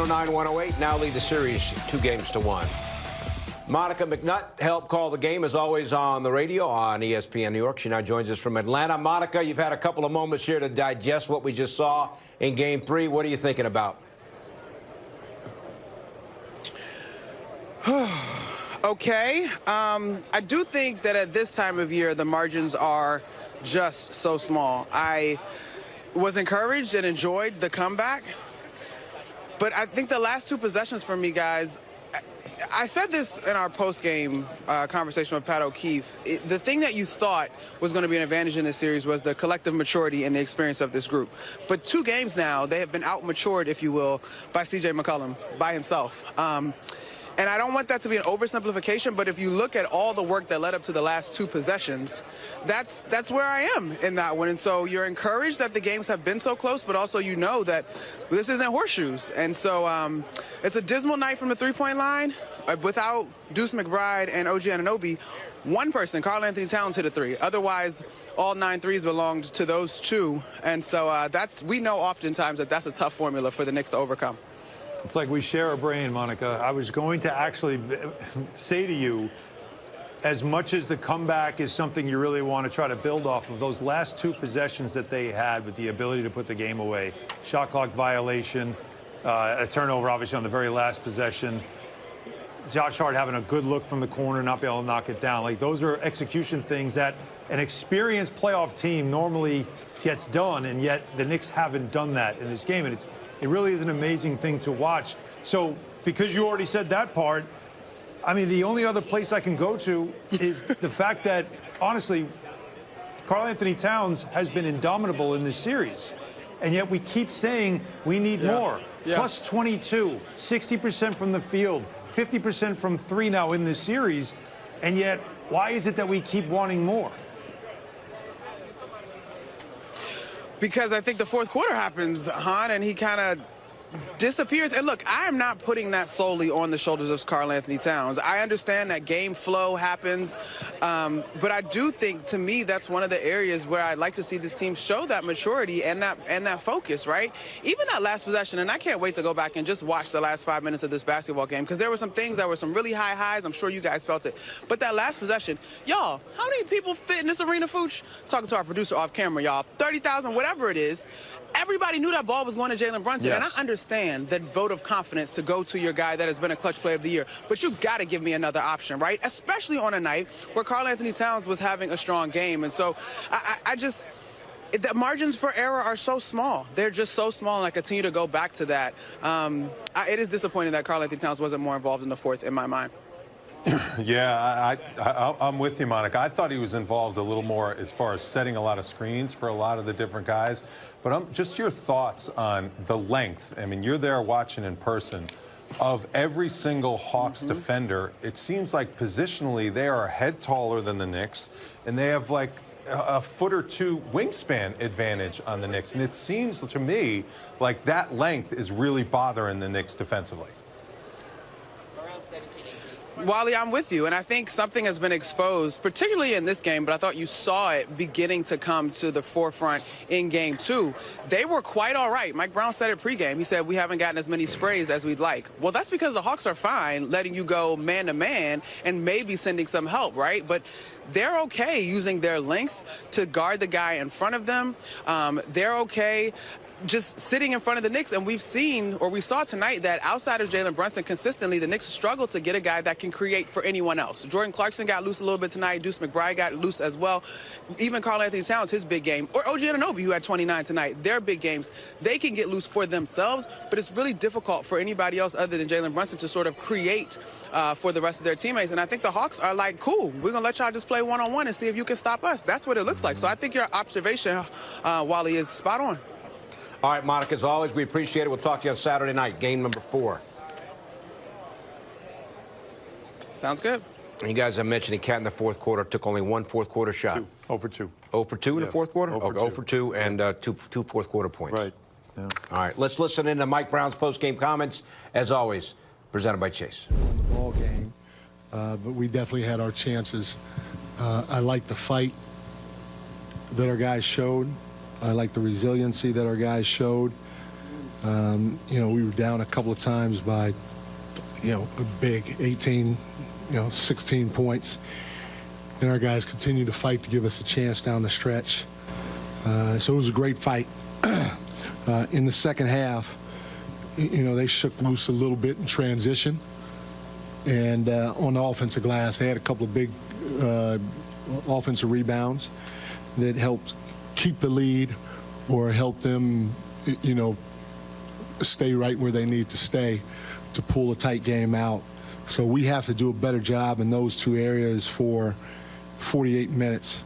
109-108, now lead the series 2-1. Monica McNutt helped call the game, as always, on the radio on ESPN New York. She now joins us from Atlanta. Monica, you've had a couple of moments here to digest what we just saw in Game 3. What are you thinking about? Okay. I do think that at this time of year, the margins are just so small. I was encouraged and enjoyed the comeback, but I think the last two possessions for me, guys, I said this in our post-game conversation with Pat O'Keefe. The thing that you thought was going to be an advantage in this series was the collective maturity and the experience of this group. But 2 games now, they have been out-matured, if you will, by C.J. McCollum, by himself. And I don't want that to be an oversimplification, but if you look at all the work that led up to the last 2 possessions, that's where I am in that one. And so you're encouraged that the games have been so close, but also you know that this isn't horseshoes. And so it's a dismal night from the three-point line. Without Deuce McBride and OG Anunoby, one person, Karl-Anthony Towns, hit a 3. Otherwise, all 9 threes belonged to those 2. And so we know oftentimes that that's a tough formula for the Knicks to overcome. It's like we share a brain, Monica. I was going to actually say to you, as much as the comeback is something you really want to try to build off of, those last 2 possessions that they had with the ability to put the game away, shot clock violation, a turnover obviously on the very last possession, Josh Hart having a good look from the corner, not be able to knock it down. Like, those are execution things that an experienced playoff team normally gets done, and yet the Knicks haven't done that in this game. And it really is an amazing thing to watch. So because you already said that part, I mean, the only other place I can go to is the fact that, honestly, Karl-Anthony Towns has been indomitable in this series. And yet we keep saying we need more. Yeah. Plus 22, 60% from the field, 50% from 3 now in this series. And yet, why is it that we keep wanting more? Because I think the fourth quarter happens, Han, and he kind of disappears. And look, I am not putting that solely on the shoulders of Karl-Anthony Towns. I understand that game flow happens, but I do think, to me, that's one of the areas where I'd like to see this team show that maturity and that focus, right? Even that last possession, and I can't wait to go back and just watch the last 5 minutes of this basketball game, because there were some things that were some really high highs. I'm sure you guys felt it. But that last possession, y'all, how many people fit in this arena, Fooch? Talking to our producer off camera, y'all. 30,000, whatever it is. Everybody knew that ball was going to Jalen Brunson, yes. And I understand that vote of confidence to go to your guy that has been a clutch player of the year, but you got to give me another option, right? Especially on a night where Karl-Anthony Towns was having a strong game. And so the margins for error are so small. They're just so small, and I continue to go back to that. It is disappointing that Karl-Anthony Towns wasn't more involved in the fourth, in my mind. Yeah, I'm with you, Monica. I thought he was involved a little more as far as setting a lot of screens for a lot of the different guys. But just your thoughts on the length. I mean, you're there watching in person. Of every single Hawks defender, it seems like positionally they are a head taller than the Knicks, and they have like a foot or 2 wingspan advantage on the Knicks. And it seems to me like that length is really bothering the Knicks defensively. Wally, I'm with you, and I think something has been exposed, particularly in this game, but I thought you saw it beginning to come to the forefront in Game 2. They were quite all right. Mike Brown said it pregame. He said, we haven't gotten as many sprays as we'd like. Well, that's because the Hawks are fine letting you go man-to-man and maybe sending some help, right? But they're okay using their length to guard the guy in front of them. They're okay just sitting in front of the Knicks, and we saw tonight that outside of Jalen Brunson, consistently, the Knicks struggle to get a guy that can create for anyone else. Jordan Clarkson got loose a little bit tonight. Deuce McBride got loose as well. Even Karl-Anthony Towns, his big game, or OG Anunoby, who had 29 tonight, their big games, they can get loose for themselves, but it's really difficult for anybody else other than Jalen Brunson to sort of create for the rest of their teammates. And I think the Hawks are like, cool, we're going to let y'all just play one-on-one and see if you can stop us. That's what it looks like. So I think your observation, Wally, is spot on. All right, Monica, as always, we appreciate it. We'll talk to you on Saturday night, game number 4. Sounds good. And you guys have mentioned Cat in the fourth quarter took only 1 fourth-quarter shot. 2. 0 for 2. 0 for 2 in the fourth quarter? 0 for 2 and two fourth-quarter points. Right. Yeah. All right, let's listen in to Mike Brown's post-game comments, as always, presented by Chase. On the ball game, but we definitely had our chances. I like the fight that our guys showed. I like the resiliency that our guys showed. You know, we were down a couple of times by, you know, a big 18, 16 points. And our guys continued to fight to give us a chance down the stretch. So it was a great fight. In the second half, you know, they shook loose a little bit in transition. And on the offensive glass, they had a couple of big offensive rebounds that helped keep the lead or help them, you know, stay right where they need to stay to pull a tight game out. So we have to do a better job in those two areas for 48 minutes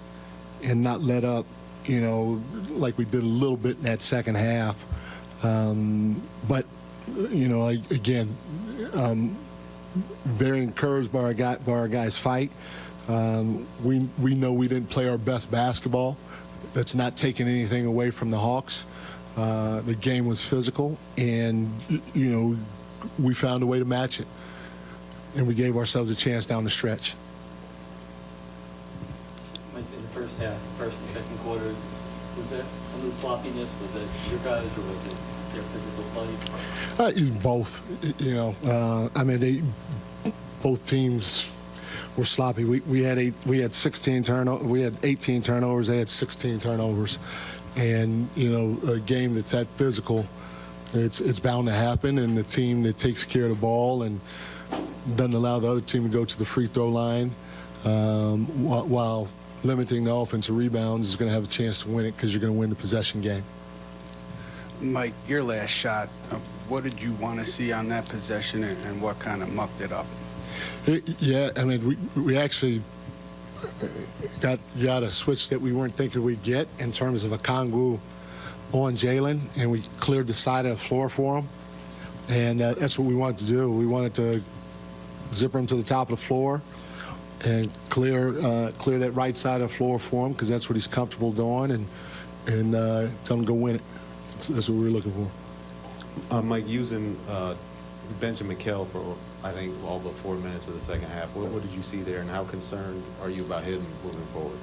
and not let up, you know, like we did a little bit in that second half. But, you know, again, very encouraged by our guys' fight. We know we didn't play our best basketball. That's not taking anything away from the Hawks. The game was physical, and, you know, we found a way to match it. And we gave ourselves a chance down the stretch. In the first half, first and second quarter, was that some of the sloppiness? Was that your guys, or was it their physical play? Both. You know, I mean, both teams were sloppy. We had 16 turnovers. We had 18 turnovers. They had 16 turnovers, and, you know, a game that's that physical, it's bound to happen. And the team that takes care of the ball and doesn't allow the other team to go to the free throw line, while limiting the offensive rebounds, is going to have a chance to win it, because you're going to win the possession game. Mike, your last shot, what did you want to see on that possession, and what kind of mucked it up? Yeah, I mean, we actually got a switch that we weren't thinking we'd get in terms of a Kongu on Jalen, and we cleared the side of the floor for him. And that's what we wanted to do. We wanted to zipper him to the top of the floor and clear that right side of the floor for him, because that's what he's comfortable doing, and tell him to go win it. That's what we were looking for. Mike, using Benjamin Kell for, I think, all but 4 minutes of the second half, what did you see there, and how concerned are you about him moving forward?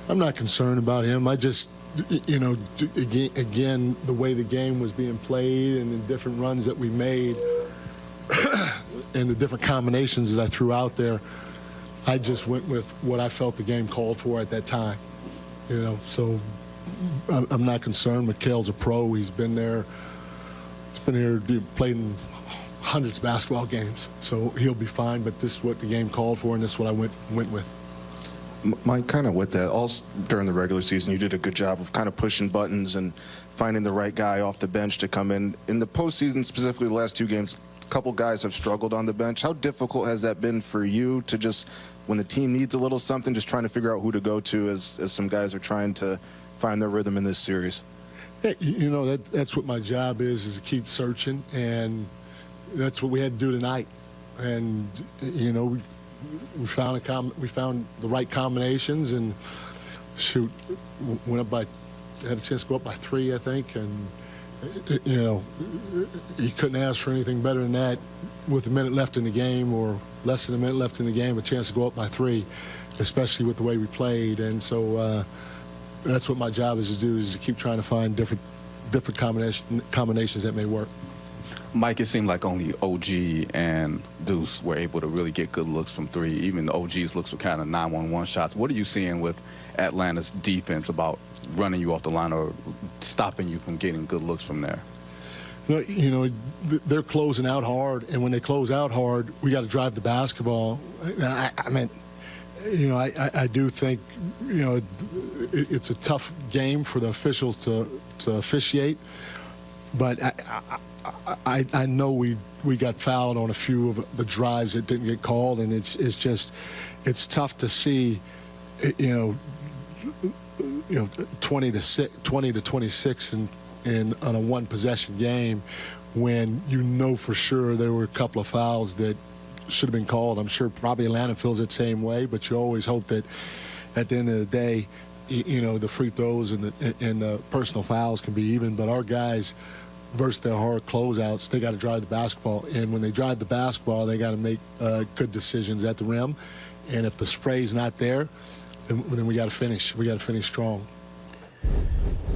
I'm not concerned about him. I just, you know, again, the way the game was being played and the different runs that we made and the different combinations that I threw out there, I just went with what I felt the game called for at that time. You know, so I'm not concerned. Mikhail's a pro. He's been there. He's been here, played in hundreds of basketball games, so he'll be fine. But this is what the game called for, and this is what I went with. Mike, kind of with that, all during the regular season, you did a good job of kind of pushing buttons and finding the right guy off the bench to come in. In the postseason, specifically the last two games, a couple guys have struggled on the bench. How difficult has that been for you to just, when the team needs a little something, just trying to figure out who to go to as some guys are trying to find their rhythm in this series? Hey, you know, that's what my job is to keep searching, and that's what we had to do tonight. And, you know, we found the right combinations, and shoot, went up by, had a chance to go up by 3, I think, and, you know, you couldn't ask for anything better than that with a minute left in the game, or less than a minute left in the game, a chance to go up by 3, especially with the way we played. And so that's what my job is to do, is to keep trying to find different combinations that may work. Mike, it seemed like only OG and Deuce were able to really get good looks from 3. Even the OG's looks were kind of 9-1-1 shots. What are you seeing with Atlanta's defense about running you off the line or stopping you from getting good looks from there? You know, they're closing out hard, and when they close out hard, we got to drive the basketball. I mean, you know, I do think, you know, it's a tough game for the officials to officiate, but I know we got fouled on a few of the drives that didn't get called, and it's tough to see, you know, 20 to 26 in on a one possession game, when you know for sure there were a couple of fouls that should have been called. I'm sure probably Atlanta feels the same way, but you always hope that at the end of the day, you know, the free throws and the personal fouls can be even. But our guys, versus their hard closeouts, they got to drive the basketball, and when they drive the basketball, they got to make good decisions at the rim. And if the spray's not there, then we got to finish. We got to finish strong.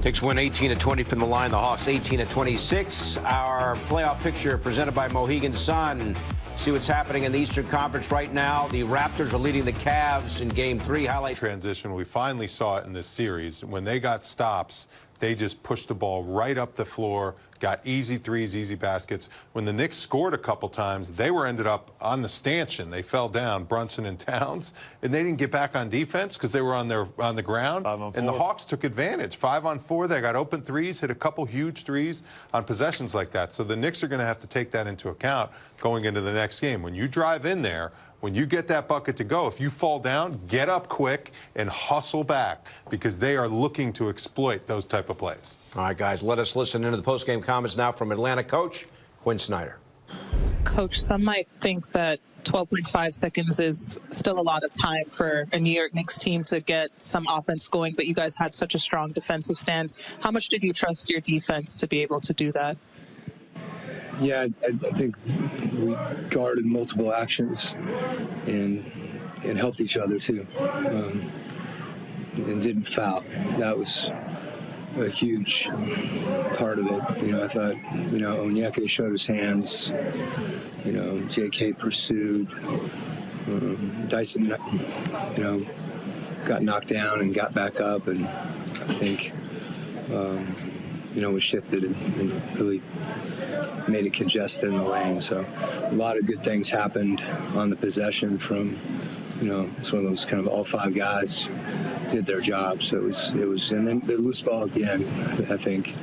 Knicks win 18-20 from the line. The Hawks 18-26. Our playoff picture presented by Mohegan Sun. See what's happening in the Eastern Conference right now. The Raptors are leading the Cavs in Game 3. Highlight transition. We finally saw it in this series. When they got stops, they just pushed the ball right up the floor, got easy threes, easy baskets. When the Knicks scored a couple times, they were ended up on the stanchion. They fell down, Brunson and Towns, and they didn't get back on defense because they were on the ground. And the Hawks took advantage. 5-on-4, they got open threes, hit a couple huge threes on possessions like that. So the Knicks are going to have to take that into account going into the next game. When you drive in there, when you get that bucket to go, if you fall down, get up quick and hustle back because they are looking to exploit those type of plays. All right, guys, let us listen into the postgame comments now from Atlanta coach Quin Snyder. Coach, some might think that 12.5 seconds is still a lot of time for a New York Knicks team to get some offense going, but you guys had such a strong defensive stand. How much did you trust your defense to be able to do that? Yeah, I think we guarded multiple actions and helped each other too, and didn't foul. That was a huge part of it. You know, I thought, you know, Onyeka showed his hands. You know, J.K. pursued. Dyson, you know, got knocked down and got back up, and I think, you know, was shifted and really made it congested in the lane. So a lot of good things happened on the possession from, you know, it's one of those kind of all five guys did their job. So it was, and then the loose ball at the end, I think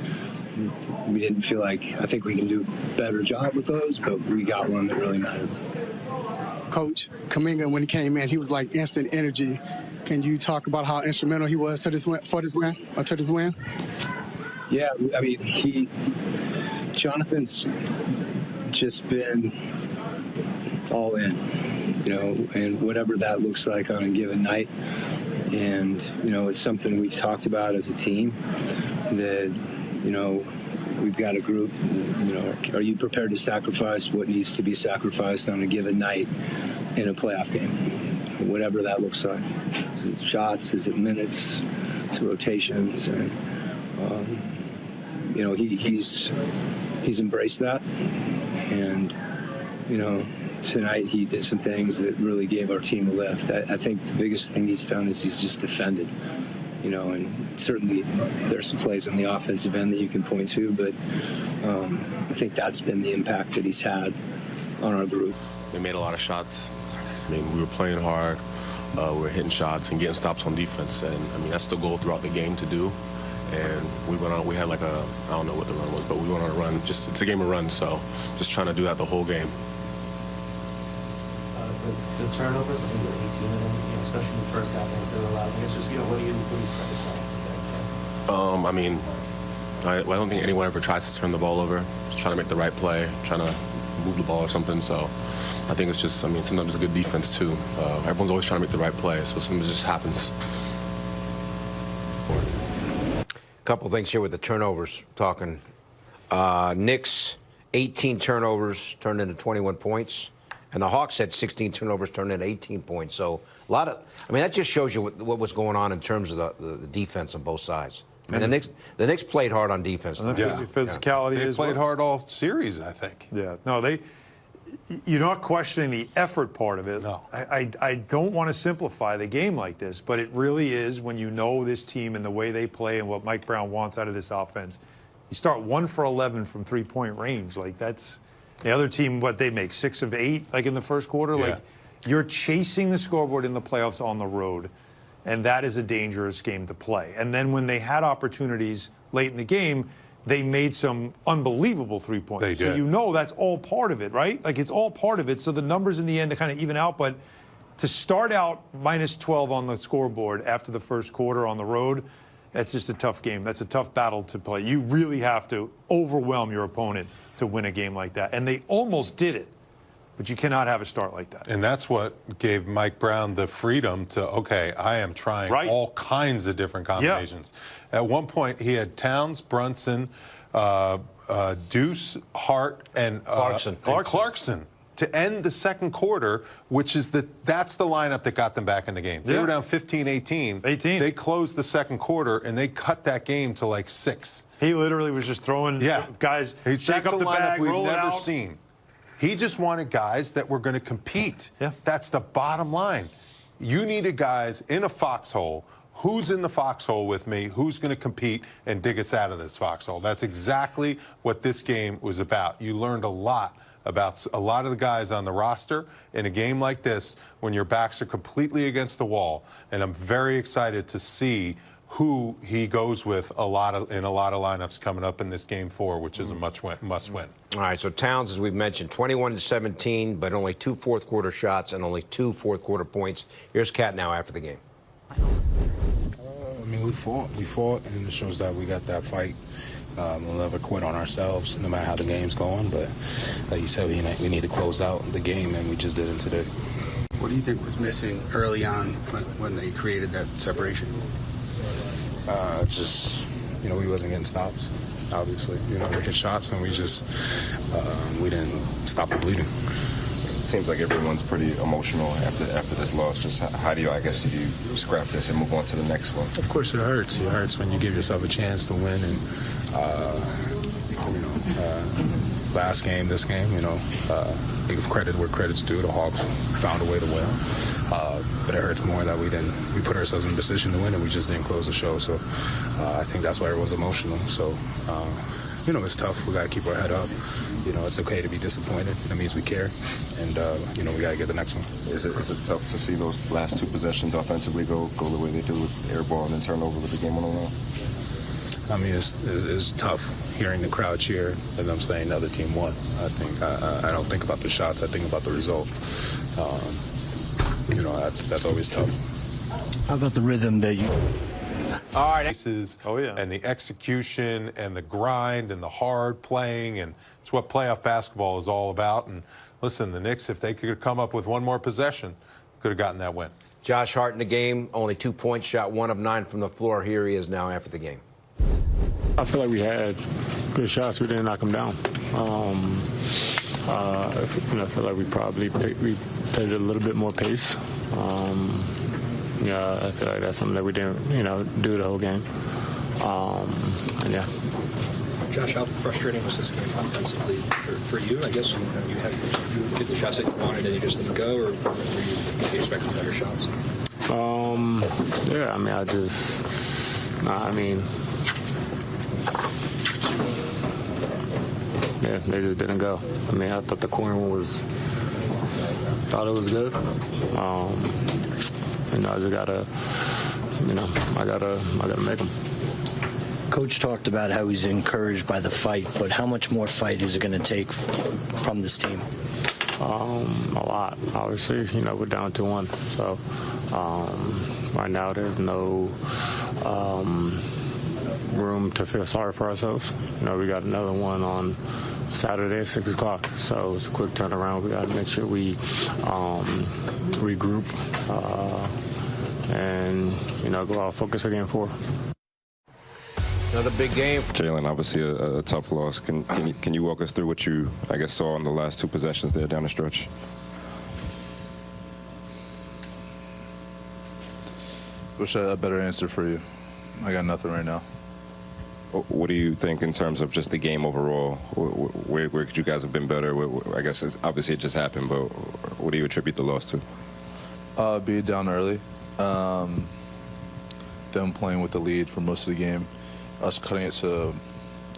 we didn't feel like, I think we can do a better job with those, but we got one that really mattered. Coach Kuminga, when he came in, he was like instant energy. Can you talk about how instrumental he was to this win? Yeah, I mean, Jonathan's just been all in, you know, and whatever that looks like on a given night. And, you know, it's something we've talked about as a team that, you know, we've got a group, you know, are you prepared to sacrifice what needs to be sacrificed on a given night in a playoff game? Whatever that looks like. Is it shots? Is it minutes? Is it rotations? And, you know, he's embraced that. And, you know, tonight he did some things that really gave our team a lift. I think the biggest thing he's done is he's just defended. You know, and certainly there's some plays on the offensive end that you can point to, but I think that's been the impact that he's had on our group. They made a lot of shots. I mean, we were playing hard. We were hitting shots and getting stops on defense, and I mean that's the goal throughout the game to do. And we went on. We had like a, I don't know what the run was, but we went on a run. Just it's a game of runs, so just trying to do that the whole game. The turnovers, I think there were 18 of them, you know, especially in the first half, I think they were allowed. It's just, you know, what do you I mean, I don't think anyone ever tries to turn the ball over. Just trying to make the right play, trying to move the ball or something. So I think it's just, I mean, sometimes it's good defense too. Everyone's always trying to make the right play, so sometimes it just happens. A couple things here with the turnovers talking. Knicks, 18 turnovers turned into 21 points. And the Hawks had 16 turnovers turned into 18 points. So a lot of, I mean, that just shows you what was going on in terms of the defense on both sides. And the Knicks played hard on defense. And the physicality They played hard all series, I think. Yeah. No, you're not questioning the effort part of it. No. I don't want to simplify the game like this, but it really is when you know this team and the way they play and what Mike Brown wants out of this offense. You start 1 for 11 from three-point range. Like, that's the other team, what they make, 6 of 8, like in the first quarter. Yeah. Like, you're chasing the scoreboard in the playoffs on the road, and that is a dangerous game to play. And then when they had opportunities late in the game, they made some unbelievable three-pointers. They did. So you know that's all part of it, right? Like, it's all part of it. So the numbers in the end to kind of even out, but to start out minus 12 on the scoreboard after the first quarter on the road, that's just a tough game. That's a tough battle to play. You really have to overwhelm your opponent to win a game like that. And they almost did it, but you cannot have a start like that. And that's what gave Mike Brown the freedom to, okay, I am trying all kinds of different combinations. Yeah. At one point, he had Towns, Brunson, Deuce, Hart, and Clarkson to end the second quarter, which is that's the lineup that got them back in the game. They were down 15-18. They closed the second quarter, and they cut that game to like 6. He literally was just throwing guys, shake up the bag, roll it out. We've never seen. He just wanted guys that were going to compete. Yeah. That's the bottom line. You needed guys in a foxhole. Who's in the foxhole with me? Who's going to compete and dig us out of this foxhole? That's exactly what this game was about. You learned a lot about a lot of the guys on the roster in a game like this when your backs are completely against the wall. And I'm very excited to see who he goes with in a lot of lineups coming up in this game 4, which is a must win. All right, so Towns, as we've mentioned, 21-17, but only 2 fourth-quarter shots and only 2 fourth-quarter points. Here's Cat now after the game. I mean, we fought, and it shows that we got that fight. We'll never quit on ourselves, no matter how the game's going. But like you said, we need to close out the game, and we just didn't today. What do you think was missing early on when they created that separation? Just, we wasn't getting stops, obviously. Making shots, and we didn't stop the bleeding. Seems like everyone's pretty emotional after this loss. Just how do you scrap this and move on to the next one? Of course, it hurts. It hurts when you give yourself a chance to win, and last game, this game, give credit where credit's due. The Hawks found a way to win, but it hurts more that we put ourselves in a position to win, and we just didn't close the show. So I think that's why everyone's emotional. So it's tough. We got to keep our head up. It's okay to be disappointed. That means we care, and we got to get the next one. Is it tough to see those last 2 possessions offensively go the way they do with air ball and then turn over with the game on the line? I mean, it's tough hearing the crowd cheer and them saying the other team won. I don't think about the shots. I think about the result. That's always tough. How about the rhythm that you... All right. And the execution and the grind and the hard playing, and it's what playoff basketball is all about. And listen, the Knicks, if they could come up with one more possession, could have gotten that win. Josh Hart in the game, only 2 points, shot 1 of 9 from the floor. Here he is now after the game. I feel like we had good shots. We didn't knock them down. I feel like we probably played a little bit more pace. I feel like that's something that we didn't, do the whole game. And yeah. Josh, how frustrating was this game offensively for you? I guess you hit the shots that you wanted and you just didn't go, or were you expecting better shots? Yeah, I mean, yeah, they just didn't go. I mean, I thought the corner thought it was good. I just gotta, I gotta make them. Coach talked about how he's encouraged by the fight, but how much more fight is it going to take from this team? A lot. Obviously, we're down 2-1. So right now there's no room to feel sorry for ourselves. We got another one on Saturday at 6 o'clock. So it's a quick turnaround. We got to make sure we regroup and go out focus for game 4. Another big game. Jalen, obviously a tough loss. Can you walk us through what you, saw on the last 2 possessions there down the stretch? Wish I had a better answer for you. I got nothing right now. What do you think in terms of just the game overall? Where could you guys have been better? I guess obviously it just happened, but what do you attribute the loss to? Being down early. Them playing with the lead for most of the game. Us cutting it to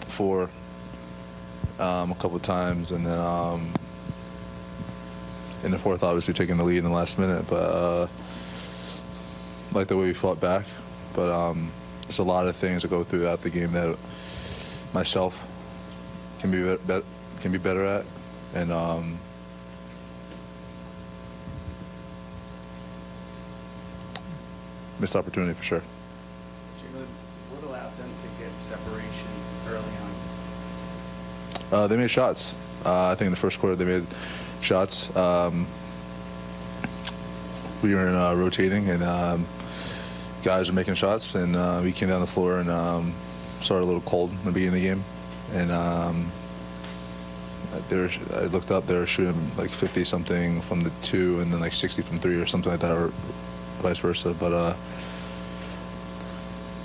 4 a couple of times, and then in the 4th, obviously taking the lead in the last minute. But like the way we fought back. But there's a lot of things that go throughout the game that myself can be better at, and missed opportunity for sure. What allowed them to get separation early on? They made shots. I think in the first quarter they made shots. We were rotating, and guys were making shots, and we came down the floor and started a little cold in the beginning of the game, and I looked up, they were shooting like 50-something from the 2 and then like 60 from 3 or something like that, or vice versa. But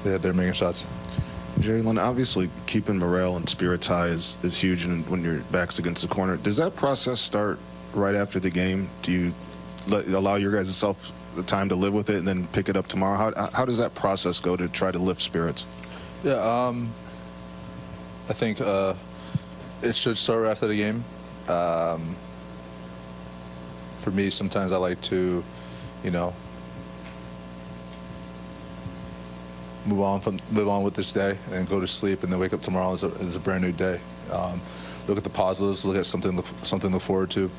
they're making shots. Jalen, obviously keeping morale and spirits high is huge, and when your back's against the corner. Does that process start right after the game? Do you allow your guys self the time to live with it and then pick it up tomorrow? How does that process go to try to lift spirits? Yeah, I think it should start right after the game. For me, sometimes I like to, live on with this day and go to sleep, and then wake up tomorrow as a brand new day. Look at the positives, look at something to look forward to.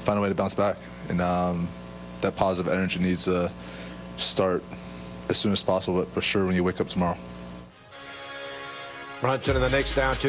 Find a way to bounce back, and that positive energy needs to start as soon as possible, but for sure when you wake up tomorrow. Brunson and the Knicks down 2.